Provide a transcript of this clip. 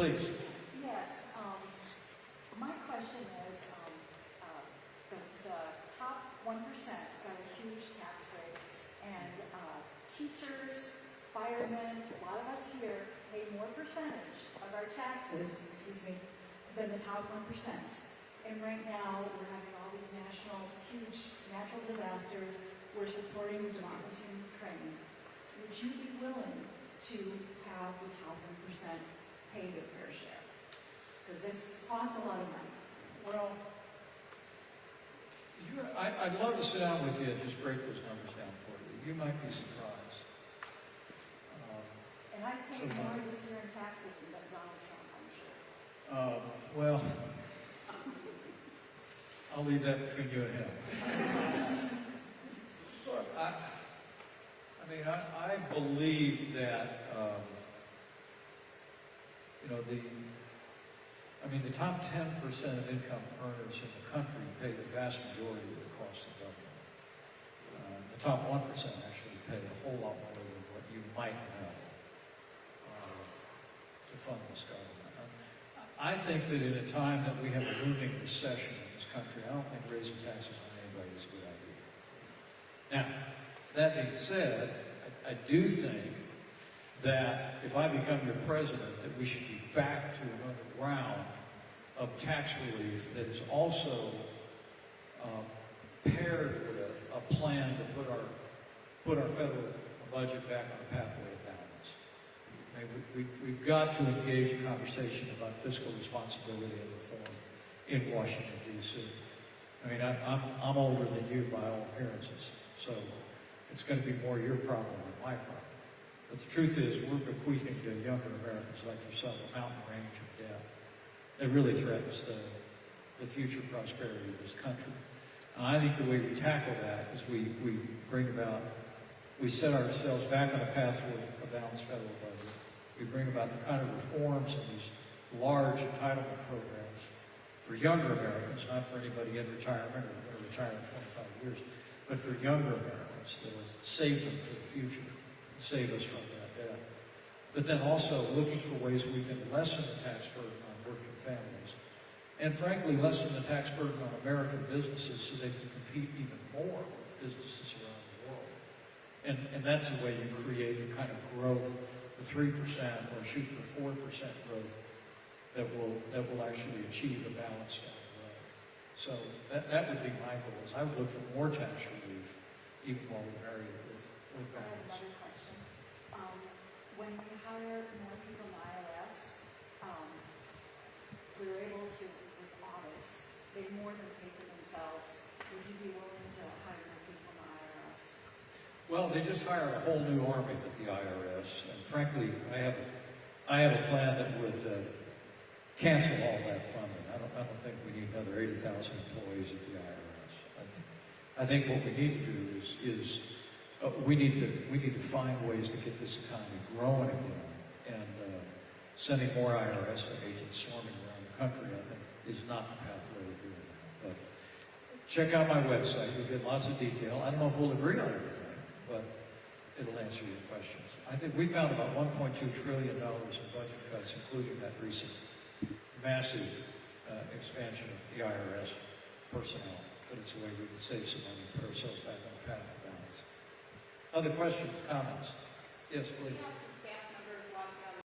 Please. Yes, my question is, the top 1% got a huge tax rate, and teachers, firemen, a lot of us here pay more percentage of our taxes, than the top 1%. And right now, we're having all these huge natural disasters. We're supporting democracy in Ukraine. Would you be willing to have the top 1% pay their fair share? Because this costs a lot of money. Well, I'd love to sit down with you and just break those numbers down for you. You might be surprised. And I pay more this year in taxes than Donald Trump, I'm sure. Well, I'll leave that between you and him. Look, I believe that, the top 10% of income earners in the country pay the vast majority of the cost of government. The top 1% actually pay a whole lot more than what you might know to fund this government. I think that in a time that we have a looming recession in this country, I don't think raising taxes on anybody is a good idea. Now, that being said, I do think that if I become your president, that we should be back to another round of tax relief that is also paired with a plan to put our federal budget back on a pathway of balance. We've got to engage in conversation about fiscal responsibility and reform in Washington, D.C. I'm older than you by all appearances, so it's going to be more your problem than my problem. But the truth is, we're bequeathing to younger Americans like yourself a mountain range of debt that really threatens the future prosperity of this country. And I think the way we tackle that is we set ourselves back on a path toward a balanced federal budget. We bring about the kind of reforms and these large entitlement programs for younger Americans, not for anybody in retirement or going to retire in 25 years, but for younger Americans that will save them for the future, save us from that debt. But then also looking for ways we can lessen the tax burden on working families, and frankly, lessen the tax burden on American businesses so they can compete even more with businesses around the world. And that's the way you create the kind of growth, the 3% or shoot for 4% growth that will actually achieve a balance down the road. So that would be my goals. I would look for more tax relief, even while we marry it with balance. I have another question. When you hire more people in the IRS, we were able to, with audits, they more than pay for themselves. Would you be willing to hire more people in the IRS? Well, they just hired a whole new army at the IRS, and frankly, I have a plan that would cancel all that funding. I don't think we need another 80,000 employees at the IRS. I think what we need to do is we need to find ways to get this economy growing again, and sending more IRS agents swarming around the country, I think, is not the pathway to doing that. But check out my website. You'll get lots of detail. I don't know if we'll agree on everything, but it'll answer your questions. I think we found about $1.2 trillion in budget cuts, including that recent massive expansion of the IRS personnel. But it's a way we can save some money and put ourselves back on a path to balance. Other questions, comments? Yes, please.